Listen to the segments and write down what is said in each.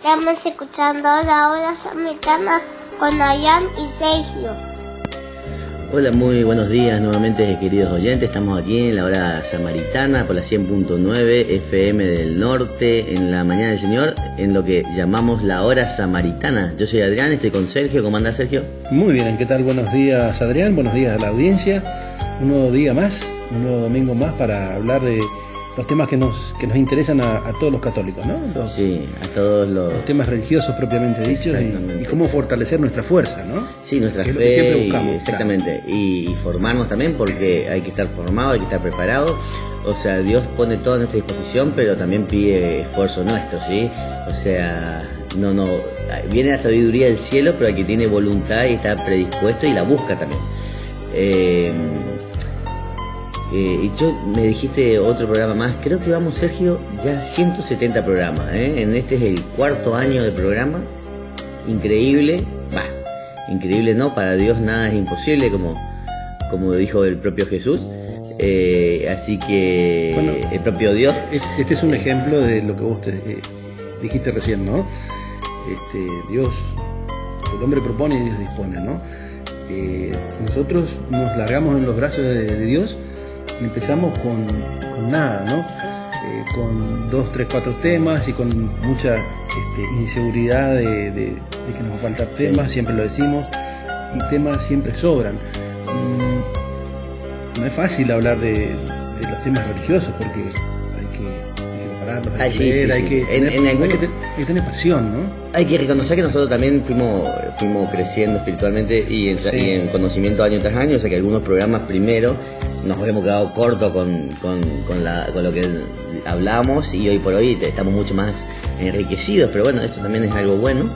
Estamos escuchando la hora samaritana con Adrián y Sergio. Hola, muy buenos días nuevamente, queridos oyentes. Estamos aquí en la hora samaritana por la 100.9 FM del Norte, en la mañana del Señor, en lo que llamamos la hora samaritana. Yo soy Adrián, estoy con Sergio. ¿Cómo anda, Sergio? Muy bien, ¿qué tal? Buenos días, Adrián, buenos días a la audiencia. Un nuevo día más, un nuevo domingo más para hablar de los temas que nos interesan a todos los católicos, ¿no? Sí, a todos los temas religiosos propiamente dichos y cómo fortalecer nuestra fuerza, ¿no? Sí, nuestra fe, siempre buscamos, exactamente, claro. Y formarnos también, porque hay que estar formado, hay que estar preparado. O sea, Dios pone todo a nuestra disposición, pero también pide esfuerzo nuestro, ¿sí? O sea, no viene la sabiduría del cielo, pero el que tiene voluntad y está predispuesto y la busca también. Y me dijiste otro programa más. Creo que vamos, Sergio, ya 170 programas, ¿eh? Este es el 4º año de programa. Increíble. Increíble no, para Dios nada es imposible, como dijo el propio Jesús. Así que bueno, el propio Dios. Este es un ejemplo de lo que vos dijiste recién, ¿no? Dios, el hombre propone y Dios dispone, ¿no? Nosotros nos largamos en los brazos de Dios. Y empezamos con nada, ¿no? Con 2, 3, 4 temas y con mucha inseguridad de que nos va a faltar temas, sí. Siempre lo decimos, y temas siempre sobran. No es fácil hablar de los temas religiosos porque hay que prepararlos, hay que leer, hay que tener pasión, ¿no? Hay que reconocer que nosotros también fuimos creciendo espiritualmente y en conocimiento año tras año, o sea que algunos programas primero nos hemos quedado cortos con lo que hablamos, y hoy por hoy estamos mucho más enriquecidos, pero bueno, eso también es algo bueno,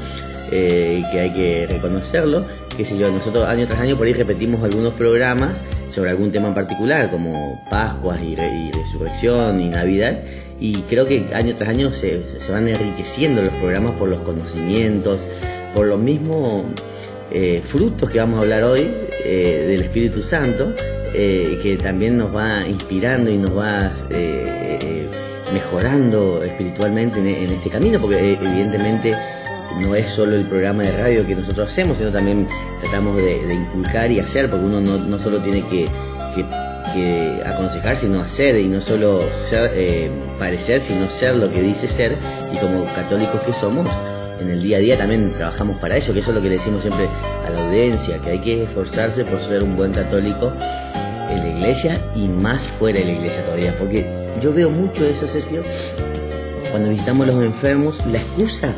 que hay que reconocerlo. Qué sé yo, nosotros año tras año por ahí repetimos algunos programas sobre algún tema en particular, como Pascuas y Resurrección y Navidad, y creo que año tras año se van enriqueciendo los programas por los conocimientos, por los mismos frutos que vamos a hablar hoy del Espíritu Santo, que también nos va inspirando y nos va mejorando espiritualmente en este camino, porque evidentemente no es solo el programa de radio que nosotros hacemos, sino también tratamos de inculcar y hacer, porque uno no solo tiene que aconsejar, sino hacer, y no solo parecer, sino ser lo que dice ser. Y como católicos que somos, en el día a día también trabajamos para eso, que eso es lo que le decimos siempre a la audiencia, que hay que esforzarse por ser un buen católico en la iglesia y más fuera de la iglesia todavía, porque yo veo mucho eso, Sergio, cuando visitamos a los enfermos. La excusa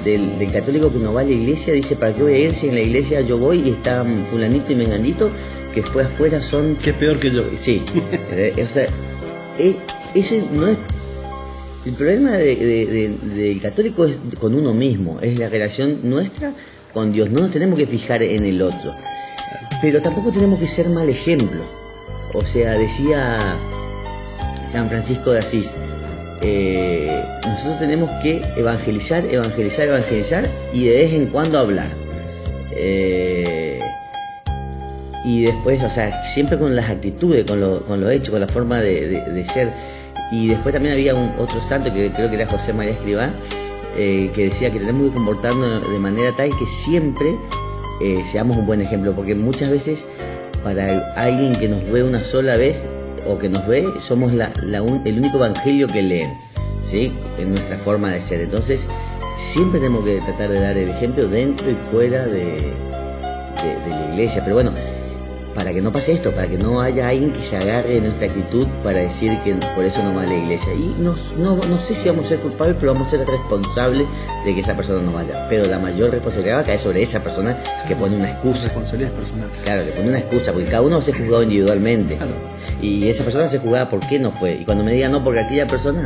del católico que no va a la iglesia, dice: ¿para qué voy a ir si en la iglesia yo voy y están fulanito y menganito, que después afuera son... ¿Qué peor que yo? Sí, o sea, ese no es... El problema del católico es con uno mismo, es la relación nuestra con Dios. No nos tenemos que fijar en el otro, pero tampoco tenemos que ser mal ejemplo. O sea, decía San Francisco de Asís, nosotros tenemos que evangelizar y de vez en cuando hablar. Y después, o sea, siempre con las actitudes, con lo hecho, con la forma de ser. Y después también había otro santo, que creo que era José María Escrivá, que decía que tenemos que comportarnos de manera tal que siempre seamos un buen ejemplo, porque muchas veces para alguien que nos ve una sola vez o que nos ve, somos el único evangelio que leen, ¿sí? En nuestra forma de ser. Entonces siempre tenemos que tratar de dar el ejemplo dentro y fuera de la iglesia. Pero bueno, para que no pase esto, para que no haya alguien que se agarre de nuestra actitud para decir que por eso no va a la iglesia. Y no sé si vamos a ser culpables, pero vamos a ser responsables de que esa persona no vaya. Pero la mayor responsabilidad va a caer sobre esa persona que pone una excusa. Responsabilidad personal. Claro, que pone una excusa, porque cada uno se ha juzgado individualmente. Claro. Y esa persona se juzgaba por qué no fue. Y cuando me digan no, porque aquella persona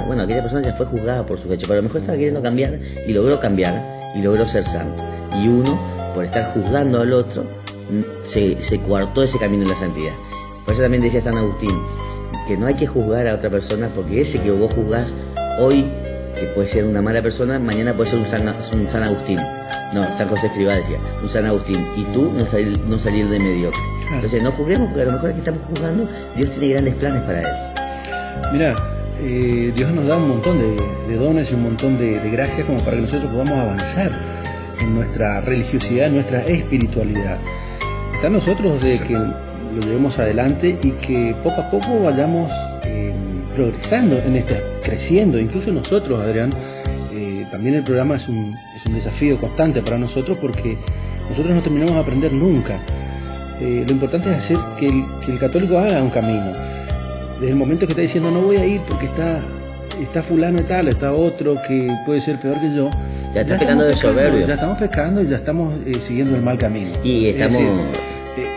ya fue juzgada por sus hechos, pero a lo mejor estaba queriendo cambiar y logró cambiar y logró ser santo. Y uno, por estar juzgando al otro, se coartó ese camino de la santidad. Por eso también decía San Agustín que no hay que juzgar a otra persona, porque ese que vos juzgás hoy, que puede ser una mala persona, mañana puede ser un San Agustín. No, San José Escrivá decía, un San Agustín, y tú no salir de mediocre. Entonces no juzguemos, porque a lo mejor el que estamos juzgando, Dios tiene grandes planes para él. Mira, Dios nos da un montón de dones y un montón de gracias como para que nosotros podamos avanzar en nuestra religiosidad, en nuestra espiritualidad. Está en nosotros de que lo llevemos adelante y que poco a poco vayamos progresando creciendo. Incluso nosotros, Adrián, también el programa es un desafío constante para nosotros porque nosotros no terminamos de aprender nunca. Lo importante es hacer que el católico haga un camino. Desde el momento que está diciendo no voy a ir porque está fulano y tal, está otro que puede ser peor que yo, ya está pecando de soberbio. Ya estamos pecando y ya estamos siguiendo el mal camino. Y estamos...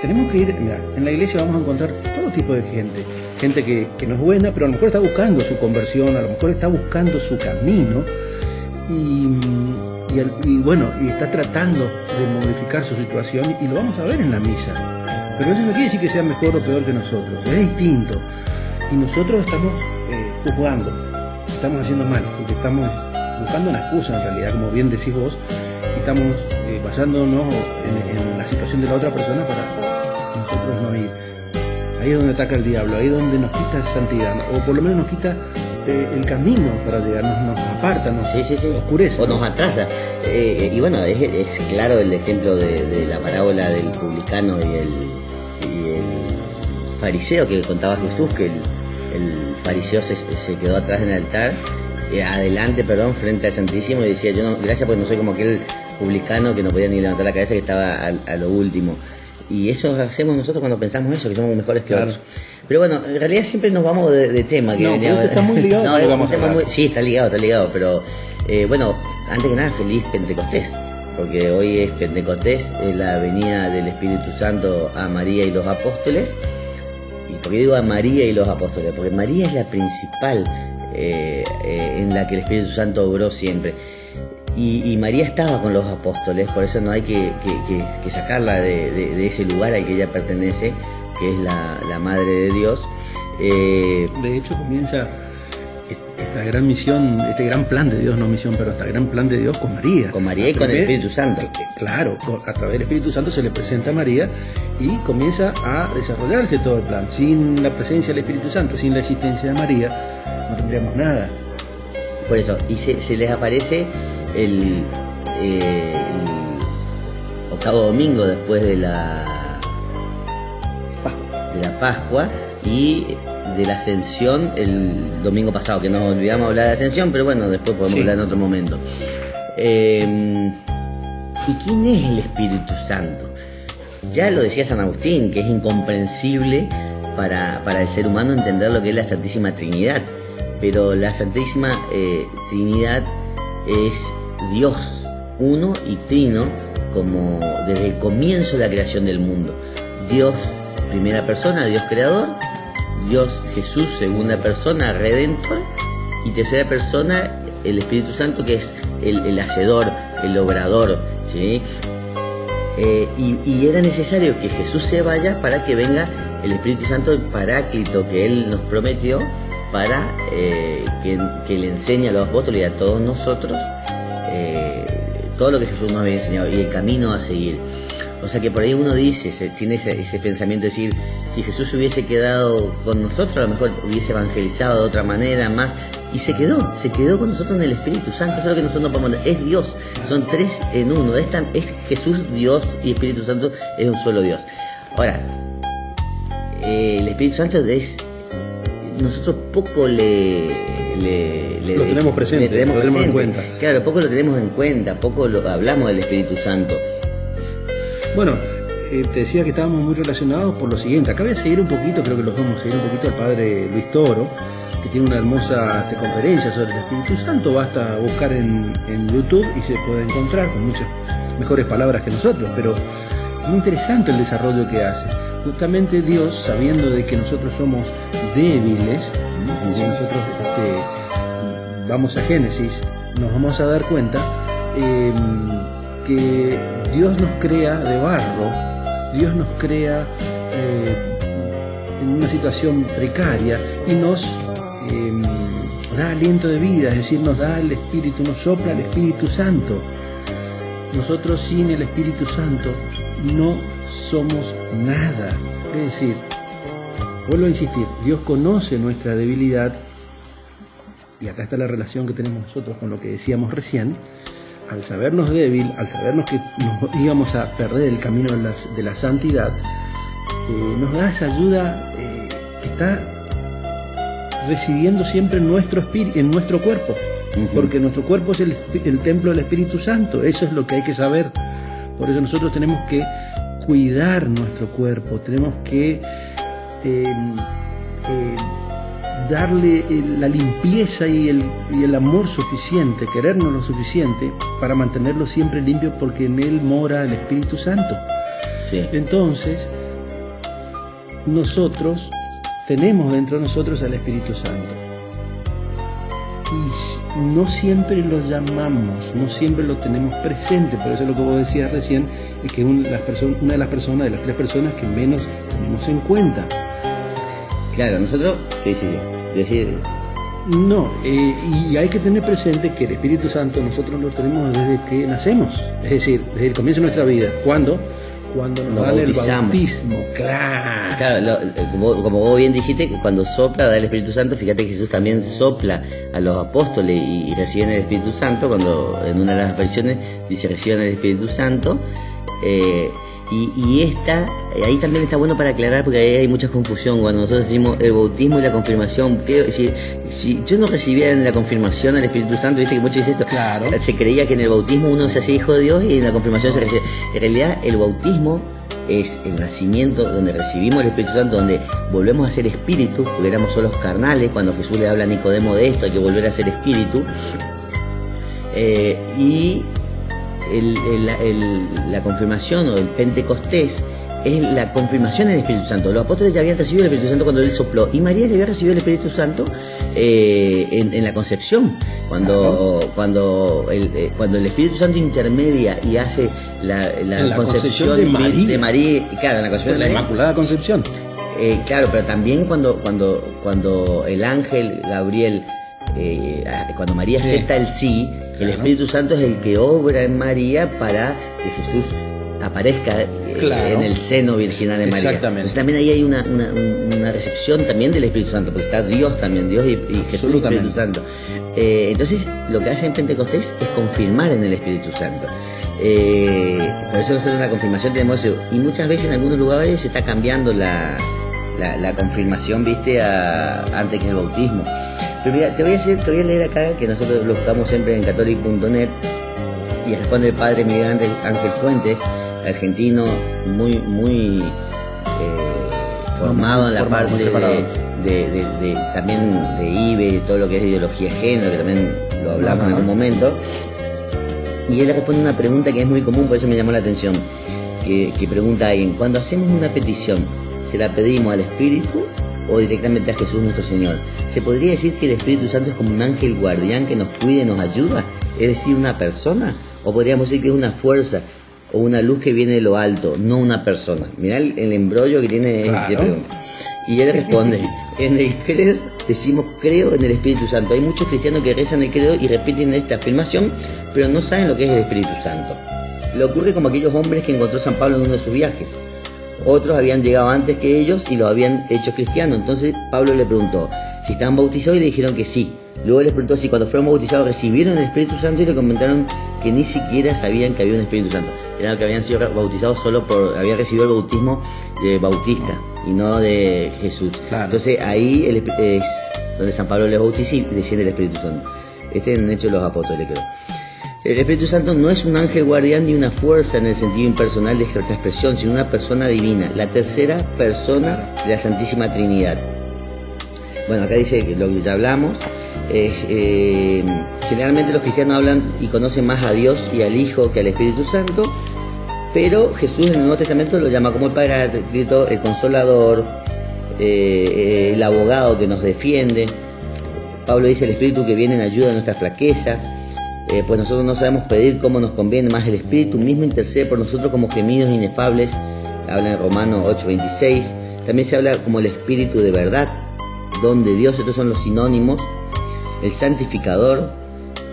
tenemos que ir, mira, en la iglesia vamos a encontrar todo tipo de gente que no es buena, pero a lo mejor está buscando su conversión, a lo mejor está buscando su camino y bueno, y está tratando de modificar su situación y lo vamos a ver en la misa. Pero eso no quiere decir que sea mejor o peor que nosotros, es distinto. Y nosotros estamos juzgando, estamos haciendo mal, porque estamos buscando una excusa en realidad, como bien decís vos, y estamos basándonos en la situación de la otra persona para nosotros no ir. Ahí es donde ataca el diablo, ahí es donde nos quita santidad, o por lo menos nos quita el camino para llegar, nos aparta, nos oscurece. O nos atrasa. Y bueno, es claro el ejemplo de la parábola del publicano y el fariseo que contaba Jesús, que el fariseo se quedó atrás en el altar, frente al Santísimo, y decía, yo no, gracias porque no soy como aquel publicano que no podía ni levantar la cabeza, que estaba a lo último. Y eso hacemos nosotros cuando pensamos eso, que somos mejores que otros. Pero bueno, en realidad siempre nos vamos de tema. Que está muy ligado. Sí, está ligado, pero bueno, antes que nada, feliz Pentecostés, porque hoy es Pentecostés, es la venida del Espíritu Santo a María y los apóstoles. ¿Y por qué digo a María y los apóstoles? Porque María es la principal en la que el Espíritu Santo obró siempre. Y María estaba con los apóstoles, por eso no hay que sacarla de ese lugar al que ella pertenece, que es la Madre de Dios. De hecho comienza esta gran misión, este gran plan de Dios, no misión, pero este gran plan de Dios con María. Con María y con el Espíritu Santo. Claro, a través del Espíritu Santo se le presenta a María y comienza a desarrollarse todo el plan. Sin la presencia del Espíritu Santo, sin la existencia de María, no tendríamos nada. Por eso, y se les aparece el octavo domingo después de la Pascua y de la Ascensión el domingo pasado, que nos olvidamos hablar de la Ascensión, pero bueno, después podemos hablar en otro momento. ¿Y quién es el Espíritu Santo? Ya lo decía San Agustín, que es incomprensible para el ser humano entender lo que es la Santísima Trinidad, pero la Santísima Trinidad es Dios, uno y trino, como desde el comienzo de la creación del mundo. Dios, primera persona, Dios creador; Dios Jesús, segunda persona, redentor; y tercera persona, el Espíritu Santo, que es el hacedor, el obrador, ¿sí? Y era necesario que Jesús se vaya para que venga el Espíritu Santo, el Paráclito, que Él nos prometió, para que le enseñe a los apóstoles y a todos nosotros todo lo que Jesús nos había enseñado y el camino a seguir. O sea que por ahí uno dice, tiene ese pensamiento de decir, si Jesús hubiese quedado con nosotros, a lo mejor hubiese evangelizado de otra manera más, y se quedó con nosotros en el Espíritu Santo. Eso es lo que nosotros no podemos entender. Es Dios, son tres en uno, es Jesús, Dios y Espíritu Santo, es un solo Dios. Ahora, el Espíritu Santo nosotros poco lo tenemos presente, lo tenemos en cuenta. Claro, poco lo tenemos en cuenta, poco hablamos del Espíritu Santo. Bueno, te decía que estábamos muy relacionados por lo siguiente. Acá voy a seguir un poquito, creo que los vamos a seguir un poquito al padre Luis Toro, que tiene una hermosa conferencia sobre el Espíritu Santo. Basta buscar en YouTube y se puede encontrar con muchas mejores palabras que nosotros, pero es muy interesante el desarrollo que hace. Justamente Dios, sabiendo de que nosotros somos débiles, ¿no? Si nosotros vamos a Génesis, nos vamos a dar cuenta que Dios nos crea de barro, Dios nos crea en una situación precaria y nos da aliento de vida, es decir, nos da el Espíritu, nos sopla el Espíritu Santo. Nosotros sin el Espíritu Santo no somos nada. Es decir, vuelvo a insistir, Dios conoce nuestra debilidad y acá está la relación que tenemos nosotros con lo que decíamos recién, al sabernos débil, al sabernos que nos íbamos a perder el camino de la santidad, nos da esa ayuda que está residiendo siempre en nuestro espíritu, en nuestro cuerpo, porque nuestro cuerpo es el templo del Espíritu Santo. Eso es lo que hay que saber. Por eso nosotros tenemos que cuidar nuestro cuerpo, tenemos que darle la limpieza y el amor suficiente, querernos lo suficiente para mantenerlo siempre limpio, porque en él mora el Espíritu Santo. Sí. Entonces, nosotros tenemos dentro de nosotros al Espíritu Santo y no siempre lo llamamos, no siempre lo tenemos presente. Por eso lo que vos decías recién es que una de las tres personas que menos tenemos en cuenta. Claro, nosotros, sí, decir... No, y hay que tener presente que el Espíritu Santo nosotros lo tenemos desde que nacemos, es decir, desde el comienzo de nuestra vida. ¿Cuándo? Cuando nos dan el bautismo. Claro, como vos bien dijiste, que cuando sopla da el Espíritu Santo. Fíjate que Jesús también sopla a los apóstoles y reciben el Espíritu Santo, cuando en una de las apariciones dice reciban el Espíritu Santo. Y ahí también está bueno para aclarar, porque ahí hay mucha confusión cuando nosotros decimos el bautismo y la confirmación. Si yo no recibía en la confirmación al Espíritu Santo, viste que muchos dicen esto, claro, se creía que en el bautismo uno se hacía hijo de Dios y en la confirmación se recibe. En realidad el bautismo es el nacimiento donde recibimos el Espíritu Santo, donde volvemos a ser espíritu, porque éramos solos carnales. Cuando Jesús le habla a Nicodemo de esto, hay que volver a ser espíritu. La confirmación o el Pentecostés es la confirmación del Espíritu Santo. Los apóstoles ya habían recibido el Espíritu Santo cuando él sopló, y María ya había recibido el Espíritu Santo en la concepción, cuando el Espíritu Santo intermedia y hace la concepción de María, claro, en la concepción de la Inmaculada Concepción. Claro, pero también cuando el ángel Gabriel, cuando María acepta el sí, el Espíritu Santo es el que obra en María para que Jesús aparezca en el seno virginal de María. Exactamente. Entonces también ahí hay una recepción también del Espíritu Santo, porque está Dios también, Dios y Jesús y el Espíritu Santo. Entonces lo que hace en Pentecostés es confirmar en el Espíritu Santo. Por eso nosotros en la confirmación tenemos eso, y muchas veces en algunos lugares se está cambiando la confirmación, viste, antes que el bautismo. Pero mira, te voy a leer acá, que nosotros lo buscamos siempre en catholic.net, y responde el padre Miguel Ángel Fuentes, argentino, muy formado en la parte también de IBE, de todo lo que es ideología de género, que también lo hablamos en algún momento. Y él le responde una pregunta que es muy común, por eso me llamó la atención, que pregunta a alguien: cuando hacemos una petición, ¿se la pedimos al Espíritu o directamente a Jesús nuestro Señor? ¿Se podría decir que el Espíritu Santo es como un ángel guardián que nos cuida y nos ayuda? ¿Es decir, una persona? ¿O podríamos decir que es una fuerza o una luz que viene de lo alto, no una persona? Mirá el embrollo que tiene esta pregunta. Y él responde: en el credo decimos creo en el Espíritu Santo. Hay muchos cristianos que rezan el credo y repiten esta afirmación, pero no saben lo que es el Espíritu Santo. Le ocurre como aquellos hombres que encontró San Pablo en uno de sus viajes. Otros habían llegado antes que ellos y los habían hecho cristianos. Entonces Pablo le preguntó si estaban bautizados y le dijeron que sí. Luego les preguntó si cuando fueron bautizados recibieron el Espíritu Santo, y le comentaron que ni siquiera sabían que había un Espíritu Santo. Eran que habían sido bautizados habían recibido el bautismo de Bautista y no de Jesús. Claro. Entonces ahí es donde San Pablo les bautiza y desciende el Espíritu Santo. En Hechos de los Apóstoles, creo. El Espíritu Santo no es un ángel guardián ni una fuerza en el sentido impersonal de esta expresión, sino una persona divina, la tercera persona de la Santísima Trinidad. Bueno, acá dice lo que ya hablamos. Generalmente los cristianos hablan y conocen más a Dios y al Hijo que al Espíritu Santo, pero Jesús en el Nuevo Testamento lo llama como el Paráclito, el Consolador, el abogado que nos defiende. Pablo dice: el Espíritu que viene en ayuda de nuestra flaqueza. Pues nosotros no sabemos pedir como nos conviene, más el Espíritu mismo intercede por nosotros como gemidos inefables. Habla en Romanos 8:26. También se habla como el Espíritu de verdad, don de Dios. Estos son los sinónimos. El santificador,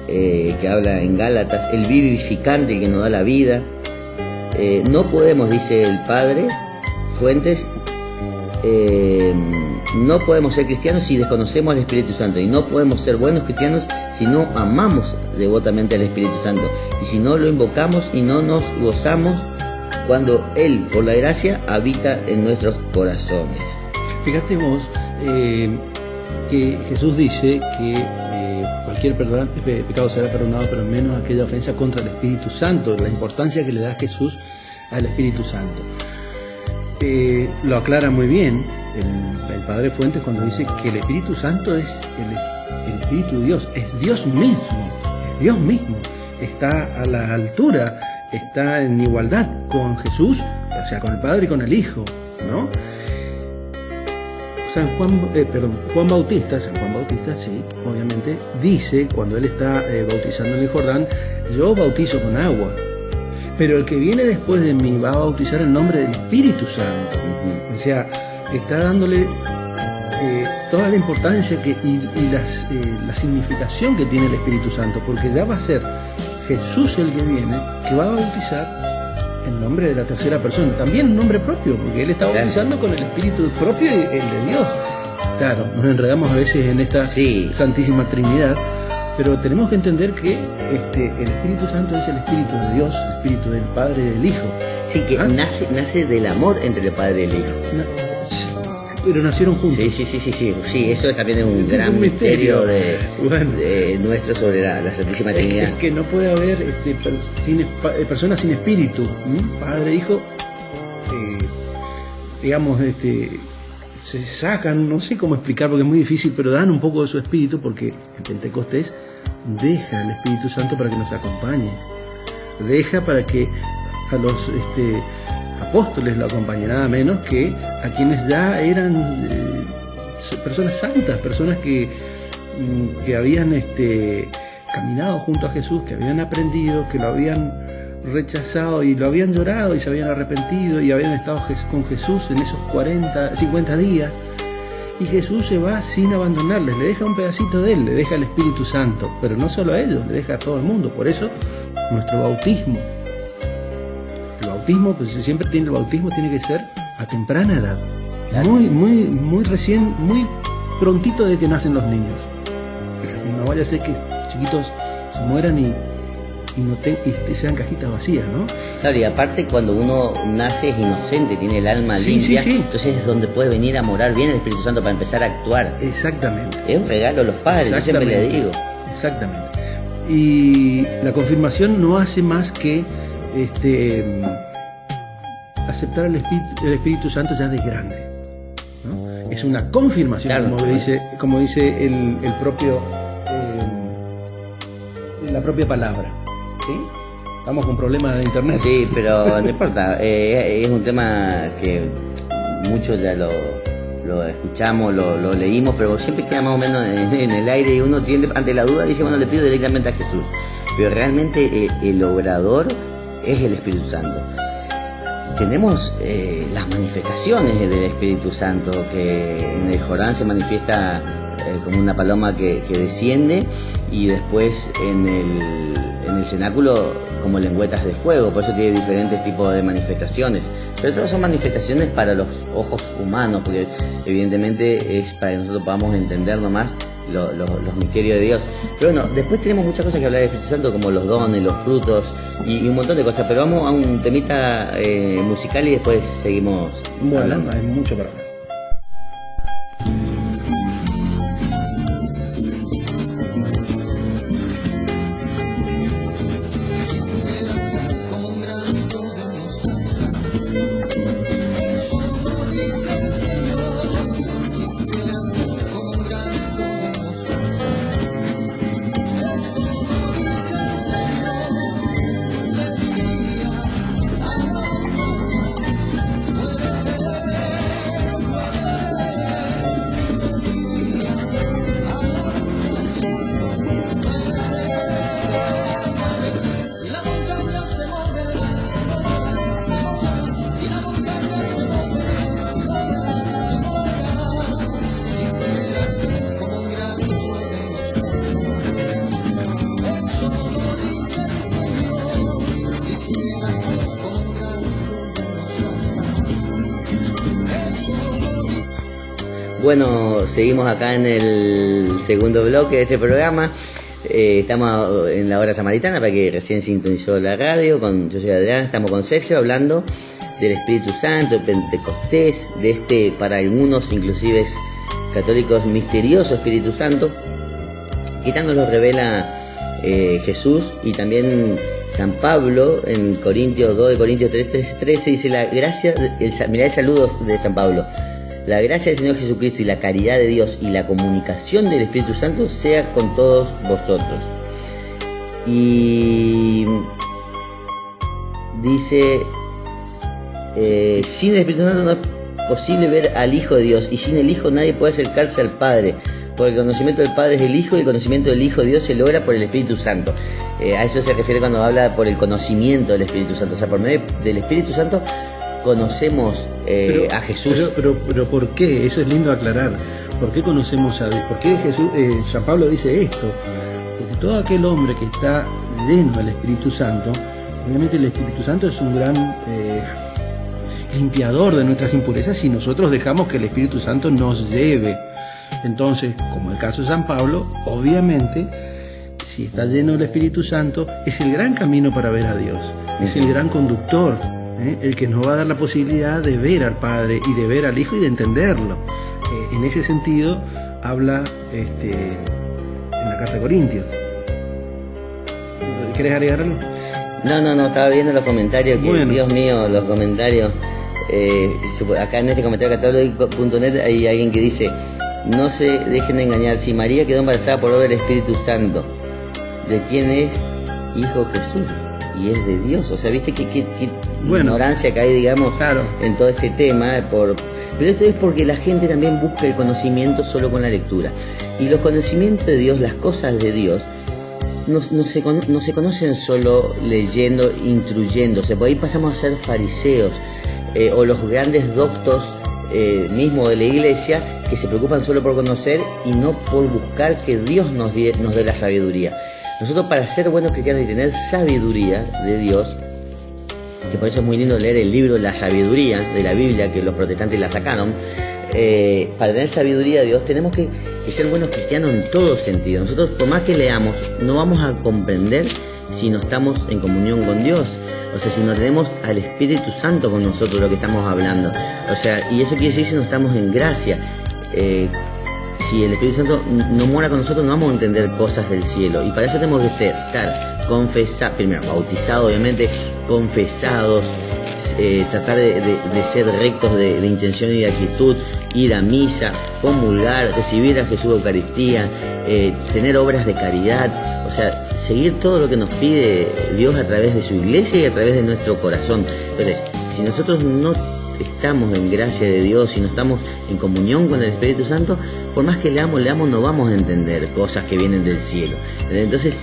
que habla en Gálatas. El vivificante, el que nos da la vida. No podemos, dice el padre Fuentes, no podemos ser cristianos si desconocemos al Espíritu Santo, y no podemos ser buenos cristianos si no amamos devotamente al Espíritu Santo, y si no lo invocamos y no nos gozamos cuando Él, por la gracia, habita en nuestros corazones. Fíjate vos que Jesús dice que cualquier pecado será perdonado, pero menos aquella ofensa contra el Espíritu Santo, la importancia que le da Jesús al Espíritu Santo. Lo aclara muy bien el Padre Fuentes cuando dice que el Espíritu Santo es el Espíritu de Dios, es Dios mismo, está a la altura, está en igualdad con Jesús, o sea, con el Padre y con el Hijo, ¿no? Juan Bautista, sí, obviamente, dice, cuando él está bautizando en el Jordán, yo bautizo con agua, pero el que viene después de mí va a bautizar en nombre del Espíritu Santo. O sea, está dándole toda la importancia y la significación que tiene el Espíritu Santo, porque ya va a ser Jesús el que viene, que va a bautizar en nombre de la tercera persona, también en nombre propio, porque Él está bautizando con el Espíritu propio y el de Dios. Claro, nos enredamos a veces en esta Santísima Trinidad, pero tenemos que entender que el Espíritu Santo es el Espíritu de Dios, el Espíritu del Padre y del Hijo. Sí, que nace del amor entre el Padre y el Hijo. Pero nacieron juntos. Sí, eso también es un gran misterio de nuestro sobre la Santísima Trinidad. Es que no puede haber personas sin espíritu, Padre e Hijo, digamos, se sacan, no sé cómo explicar porque es muy difícil, pero dan un poco de su espíritu, porque en Pentecostés deja el Espíritu Santo para que nos acompañe, deja para que a los apóstoles lo acompañen, nada menos que a quienes ya eran personas santas, personas que habían caminado junto a Jesús, que habían aprendido, que lo habían rechazado y lo habían llorado y se habían arrepentido y habían estado con Jesús en esos 50 días, y Jesús se va sin abandonarles, le deja un pedacito de Él, le deja el Espíritu Santo, pero no solo a ellos, le deja a todo el mundo. Por eso nuestro bautismo, pues siempre el bautismo tiene que ser a temprana edad, claro. muy recién, muy prontito de que nacen los niños. No vaya a ser que chiquitos se mueran y sean cajitas vacías, ¿no? Claro, y aparte cuando uno nace es inocente, tiene el alma limpia, entonces es donde puede venir a morar bien el Espíritu Santo para empezar a actuar. Exactamente. Es un regalo a los padres, yo siempre le digo. Exactamente. Y la confirmación no hace más que aceptar el Espíritu Santo ya de grande, ¿no? Es una confirmación, claro, como dice el propio la propia palabra, ¿sí? Estamos con problemas de internet. Sí, pero no importa, es un tema que muchos ya lo escuchamos, lo leímos, pero siempre queda más o menos en el aire, y uno tiende, ante la duda, dice, bueno, le pido directamente a Jesús, pero realmente el obrador es el Espíritu Santo. Tenemos las manifestaciones del Espíritu Santo, que en el Jordán se manifiesta como una paloma que desciende, y después en el cenáculo como lengüetas de fuego, por eso tiene diferentes tipos de manifestaciones, pero todas son manifestaciones para los ojos humanos, porque evidentemente es para que nosotros podamos entender nomás los misterios de Dios. Pero bueno, después tenemos muchas cosas que hablar del Espíritu Santo, como los dones, los frutos y un montón de cosas, pero vamos a un temita musical y después seguimos hablando. Hay mucho para hablar. Bueno, seguimos acá en el segundo bloque de este programa. Estamos en la hora samaritana, para que recién sintonizó la radio. Yo soy Adrián, estamos con Sergio hablando del Espíritu Santo, de Pentecostés, de este, para algunos inclusive católicos, misterioso Espíritu Santo, que tanto nos revela Jesús. Y también San Pablo en Corintios 2 de Corintios 13 dice: la gracia, mirá el saludo de San Pablo: la gracia del Señor Jesucristo y la caridad de Dios y la comunicación del Espíritu Santo sea con todos vosotros. Y dice, sin el Espíritu Santo no es posible ver al Hijo de Dios, y sin el Hijo nadie puede acercarse al Padre, porque el conocimiento del Padre es el Hijo, y el conocimiento del Hijo de Dios se logra por el Espíritu Santo. A eso se refiere cuando habla por el conocimiento del Espíritu Santo. O sea, por medio del Espíritu Santo conocemos a Jesús. Pero ¿por qué? Eso es lindo aclarar. ¿Por qué conocemos a Dios? ¿Por qué San Pablo dice esto? Porque todo aquel hombre que está lleno del Espíritu Santo, obviamente el Espíritu Santo es un gran limpiador de nuestras impurezas si nosotros dejamos que el Espíritu Santo nos lleve. Entonces, como el caso de San Pablo, obviamente, si está lleno del Espíritu Santo, es el gran camino para ver a Dios, es el gran conductor, el que nos va a dar la posibilidad de ver al Padre y de ver al Hijo y de entenderlo. En ese sentido, habla en la carta de Corintios. ¿Querés agregar algo? No, estaba viendo los comentarios, que bueno. Dios mío, los comentarios. Acá en este comentario católico.net hay alguien que dice: no se dejen de engañar, si María quedó embarazada por obra del Espíritu Santo, ¿de quién es? Hijo Jesús, y es de Dios. O sea, viste que bueno, ignorancia que hay, digamos, claro, en todo este tema. Pero esto es porque la gente también busca el conocimiento solo con la lectura, y los conocimientos de Dios, las cosas de Dios, no se conocen solo leyendo, instruyéndose. Por ahí pasamos a ser fariseos, o los grandes doctos mismo de la iglesia, que se preocupan solo por conocer y no por buscar que Dios nos dé la sabiduría. Nosotros, para ser buenos cristianos y tener sabiduría de Dios, que por eso es muy lindo leer el libro La Sabiduría de la Biblia, que los protestantes la sacaron, para tener sabiduría de Dios tenemos que ser buenos cristianos en todo sentido. Nosotros, por más que leamos, no vamos a comprender si no estamos en comunión con Dios. O sea, si no tenemos al Espíritu Santo con nosotros, lo que estamos hablando. O sea, y eso quiere decir si no estamos en gracia. Si el Espíritu Santo no mora con nosotros, no vamos a entender cosas del cielo. Y para eso tenemos que estar confesados, primero bautizados, obviamente, confesados, tratar de ser rectos de intención y de actitud, ir a misa, comulgar, recibir a Jesús de Eucaristía, tener obras de caridad. O sea, seguir todo lo que nos pide Dios a través de su iglesia y a través de nuestro corazón. Entonces, si nosotros no estamos en gracia de Dios, si no estamos en comunión con el Espíritu Santo, por más que leamos, no vamos a entender cosas que vienen del cielo. Entonces,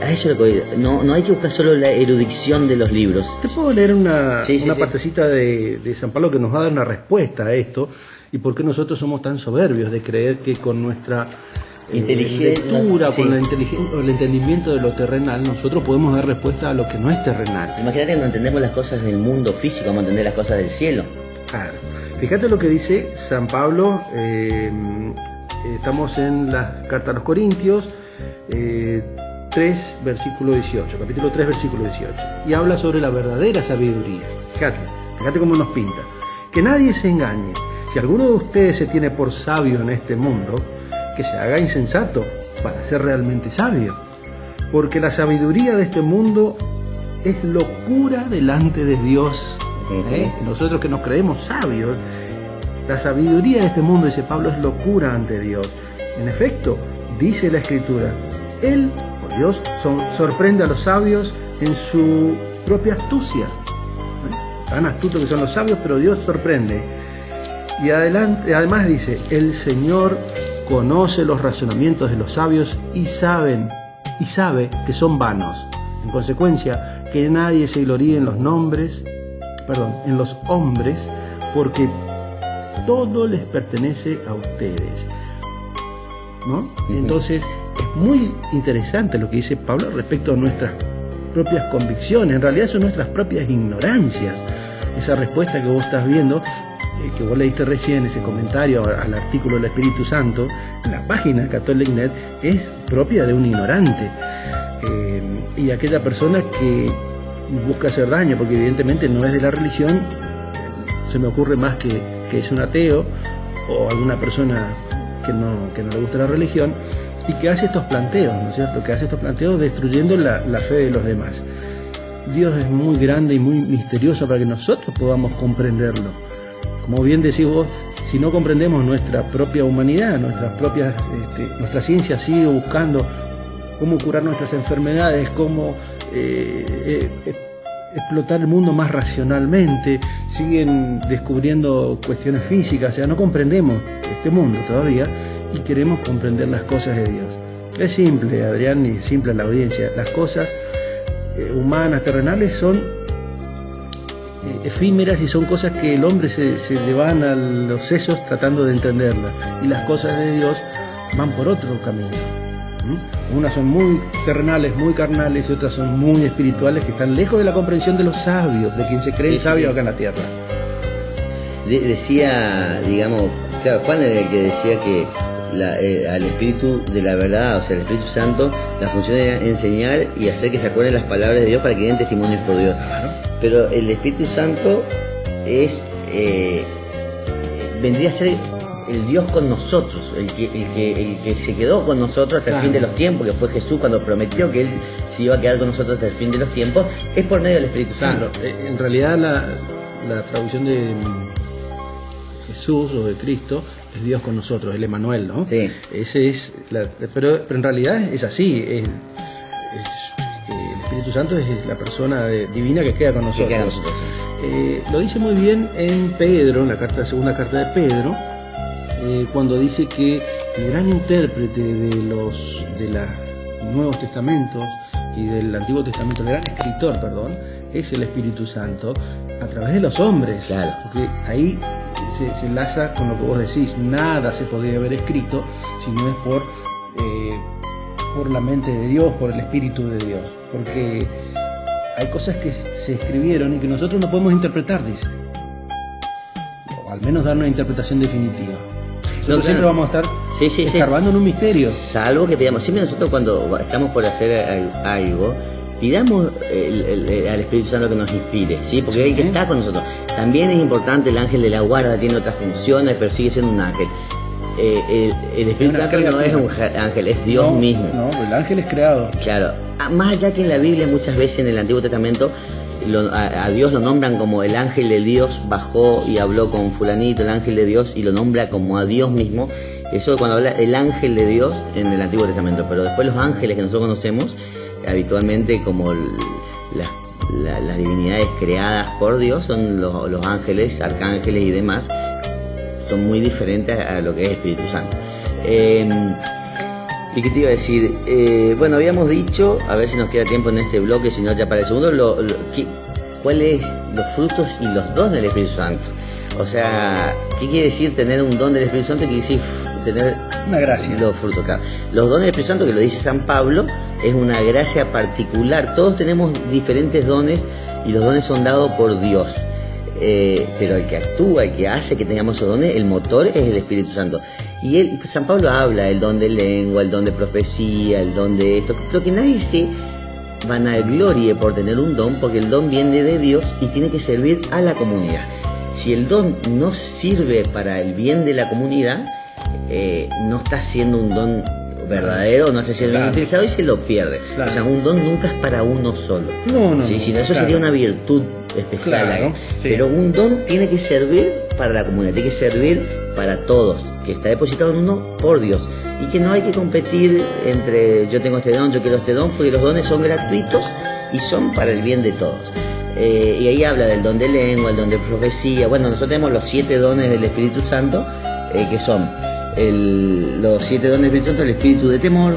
a eso no hay que buscar solo la erudición de los libros. Te puedo leer una partecita de San Pablo que nos va a dar una respuesta a esto, y por qué nosotros somos tan soberbios de creer que con nuestra lectura, con el entendimiento de lo terrenal, nosotros podemos dar respuesta a lo que no es terrenal. Imagínate que no entendemos las cosas del mundo físico, vamos a entender las cosas del cielo. Claro. Fíjate lo que dice San Pablo, estamos en la carta a los Corintios, 3, versículo 18, capítulo 3, versículo 18, y habla sobre la verdadera sabiduría. Fíjate cómo nos pinta. Que nadie se engañe. Si alguno de ustedes se tiene por sabio en este mundo, que se haga insensato para ser realmente sabio, porque la sabiduría de este mundo es locura delante de Dios. Nosotros que nos creemos sabios, la sabiduría de este mundo, dice Pablo, es locura ante Dios. En efecto, dice la Escritura, Él, o Dios, sorprende a los sabios en su propia astucia. Tan astutos que son los sabios, pero Dios sorprende. Y además dice, el Señor conoce los razonamientos de los sabios y sabe que son vanos. En consecuencia, que nadie se gloríe en los hombres, porque todo les pertenece a ustedes, ¿no? Entonces, es muy interesante lo que dice Pablo respecto a nuestras propias convicciones. En realidad son nuestras propias ignorancias. Esa respuesta que vos estás viendo que vos leíste recién, ese comentario al artículo del Espíritu Santo, en la página CatholicNet, es propia de un ignorante. Y aquella persona que busca hacer daño, porque evidentemente no es de la religión, se me ocurre más que es un ateo o alguna persona que no le gusta la religión, y que hace estos planteos, ¿no es cierto? Que hace estos planteos destruyendo la fe de los demás. Dios es muy grande y muy misterioso para que nosotros podamos comprenderlo. Como bien decís vos, si no comprendemos nuestra propia humanidad, nuestra ciencia sigue buscando cómo curar nuestras enfermedades, cómo explotar el mundo más racionalmente, siguen descubriendo cuestiones físicas, o sea, no comprendemos este mundo todavía y queremos comprender las cosas de Dios. Es simple, Adrián, y simple a la audiencia. Las cosas humanas, terrenales, son efímeras y son cosas que el hombre se le van a los sesos tratando de entenderlas, y las cosas de Dios van por otro camino. Unas son muy terrenales, muy carnales, y otras son muy espirituales, que están lejos de la comprensión de los sabios, de quien se cree sabio acá en la tierra. Decía, digamos, claro, Juan era el que decía que al Espíritu de la verdad, o sea, el Espíritu Santo, la función era enseñar y hacer que se acuerden las palabras de Dios para que den testimonios por Dios. Claro. Pero el Espíritu Santo vendría a ser el Dios con nosotros, el que se quedó con nosotros hasta el fin de los tiempos, que fue Jesús cuando prometió que Él se iba a quedar con nosotros hasta el fin de los tiempos, es por medio del Espíritu Santo. En realidad la traducción de Jesús o de Cristo es Dios con nosotros, el Emmanuel, ¿no? Sí. Ese es pero en realidad es así, el Espíritu Santo es la persona divina que queda con nosotros. Lo dice muy bien en Pedro, en la segunda carta de Pedro, cuando dice que el gran intérprete de los Nuevos Testamentos y del Antiguo Testamento, el gran escritor, es el Espíritu Santo a través de los hombres. Claro. Porque ahí se enlaza con lo que vos decís, nada se podría haber escrito si no es por la mente de Dios, por el Espíritu de Dios, porque hay cosas que se escribieron y que nosotros no podemos interpretar, dice, o al menos dar una interpretación definitiva. Nosotros siempre vamos a estar escarbando en un misterio. Salvo que pidamos, siempre nosotros cuando estamos por hacer algo, pidamos al Espíritu Santo que nos inspire, ¿sí? Porque es el que está con nosotros. También es importante el ángel de la guarda, tiene otras funciones, pero sigue siendo un ángel. El Espíritu Santo no es un ángel, es Dios mismo. No, el ángel es creado. Claro. Más allá que en la Biblia muchas veces en el Antiguo Testamento a Dios lo nombran como el ángel de Dios bajó y habló con fulanito, el ángel de Dios, y lo nombra como a Dios mismo. Eso cuando habla el ángel de Dios en el Antiguo Testamento, pero después los ángeles que nosotros conocemos habitualmente como las divinidades creadas por Dios son los ángeles, arcángeles y demás, son muy diferentes a lo que es Espíritu Santo. ¿Y qué te iba a decir? Bueno, habíamos dicho, a ver si nos queda tiempo en este bloque, si no ya para el segundo, cuáles los frutos y los dones del Espíritu Santo. O sea, ¿qué quiere decir tener un don del Espíritu Santo? Quiere decir tener una gracia. Los frutos, claro. Los dones del Espíritu Santo, que lo dice San Pablo, es una gracia particular. Todos tenemos diferentes dones y los dones son dados por Dios. Pero el que actúa, el que hace que tengamos esos dones, el motor es el Espíritu Santo. Y San Pablo habla el don de lengua, el don de profecía, el don de esto. Creo que nadie se vanaglorie por tener un don, porque el don viene de Dios y tiene que servir a la comunidad. Si el don no sirve para el bien de la comunidad, no está siendo un don verdadero, no está siendo bien utilizado y se lo pierde. Claro. O sea, un don nunca es para uno solo. ¿Sí? Si no, eso sería una virtud especial. Pero un don tiene que servir para la comunidad, tiene que servir para todos, que está depositado en uno por Dios. Y que no hay que competir entre yo tengo este don, yo quiero este don, porque los dones son gratuitos y son para el bien de todos. Y ahí habla del don de lengua, el don de profecía. Bueno, nosotros tenemos los 7 dones del Espíritu Santo, que son los 7 dones del Espíritu Santo: el espíritu de temor,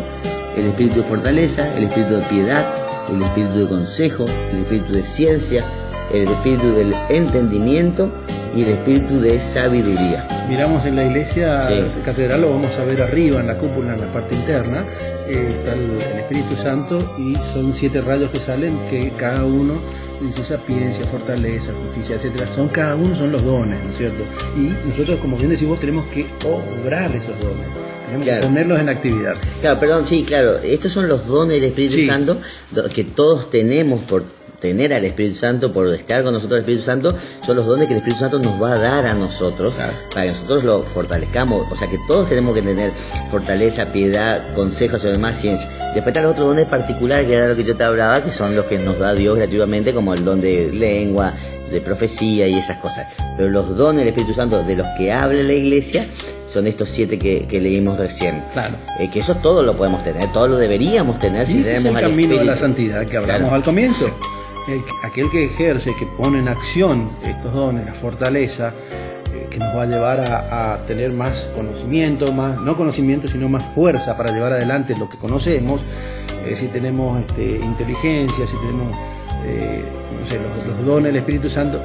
el espíritu de fortaleza, el espíritu de piedad, el espíritu de consejo, el espíritu de ciencia, el espíritu del entendimiento y el espíritu de sabiduría. Miramos en la iglesia catedral, lo vamos a ver arriba en la cúpula, en la parte interna, está el Espíritu Santo, y son 7 rayos que salen, que cada uno dice sapiencia, fortaleza, justicia, etcétera. Cada uno son los dones, ¿no es cierto? Y nosotros, como bien decís vos, tenemos que obrar esos dones. Tenemos que ponerlos en actividad. Claro, perdón, sí, claro. Estos son los dones del Espíritu Santo que todos tenemos por tener al Espíritu Santo, por estar con nosotros el Espíritu Santo. Son los dones que el Espíritu Santo nos va a dar a nosotros, para que nosotros lo fortalezcamos. O sea que todos tenemos que tener fortaleza, piedad, consejos y demás, ciencia. Después están los otros dones particulares, que era lo que yo te hablaba, que son los que nos da Dios gratuitamente, como el don de lengua, de profecía y esas cosas. Pero los dones del Espíritu Santo de los que habla la Iglesia son estos 7 que leímos recién. Claro. Que eso todo lo podemos tener, todo lo deberíamos tener si tenemos el camino de la santidad que hablamos al comienzo. Aquel que ejerce, que pone en acción estos dones, la fortaleza, que nos va a llevar a tener más conocimiento, no conocimiento, sino más fuerza para llevar adelante lo que conocemos. Si tenemos inteligencia, si tenemos los dones del Espíritu Santo,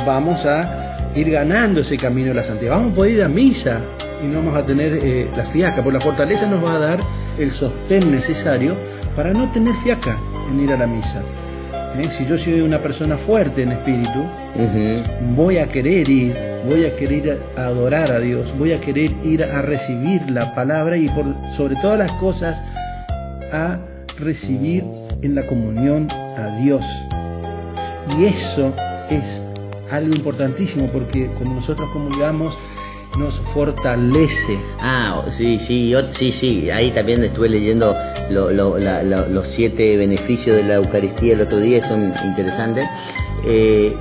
vamos a ir ganando ese camino de la santidad. Vamos a poder ir a misa y no vamos a tener la fiaca, porque la fortaleza nos va a dar el sostén necesario para no tener fiaca en ir a la misa. Si yo soy una persona fuerte en espíritu, voy a querer ir a adorar a Dios, voy a querer ir a recibir la palabra y sobre todas las cosas a recibir en la comunión a Dios. Y eso es algo importantísimo, porque cuando nosotros comulgamos nos fortalece. Sí, ahí también estuve leyendo los 7 beneficios de la Eucaristía el otro día, son interesantes.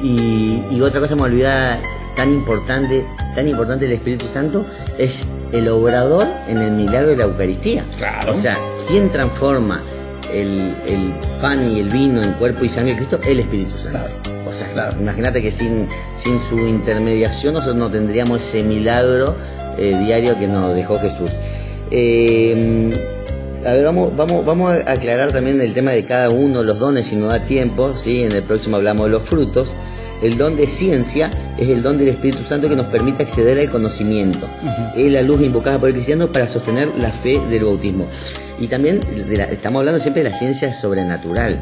Y otra cosa me olvidaba, tan importante del Espíritu Santo, es el obrador en el milagro de la Eucaristía. Claro. O sea, ¿quién transforma el pan y el vino en cuerpo y sangre de Cristo? El Espíritu Santo. Claro. O sea, imagínate que sin su intermediación nosotros no tendríamos ese milagro diario que nos dejó Jesús. A ver, vamos a aclarar también el tema de cada uno de los dones, si nos da tiempo, ¿sí? En el próximo hablamos de los frutos. El don de ciencia es el don del Espíritu Santo que nos permite acceder al conocimiento. Es la luz invocada por el cristiano para sostener la fe del bautismo. Y también estamos hablando siempre de la ciencia sobrenatural.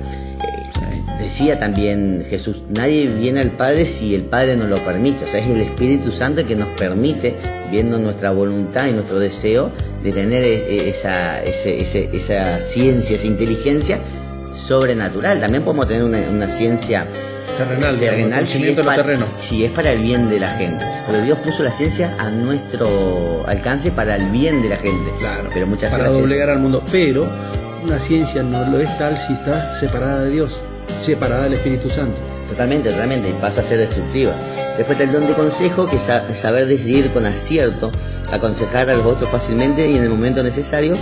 Decía también Jesús, nadie viene al Padre si el Padre no lo permite. O sea, es el Espíritu Santo el que nos permite, viendo nuestra voluntad y nuestro deseo, de tener esa ciencia, esa inteligencia sobrenatural. También podemos tener una ciencia terrenal si es para el bien de la gente. Porque Dios puso la ciencia a nuestro alcance para el bien de la gente. Claro, pero muchas veces para doblegar al mundo. Pero una ciencia no lo es tal si está separada de Dios, separada del Espíritu Santo. Totalmente, y pasa a ser destructiva. Después está el don de consejo, que es saber decidir con acierto, aconsejar a los otros fácilmente y en el momento necesario,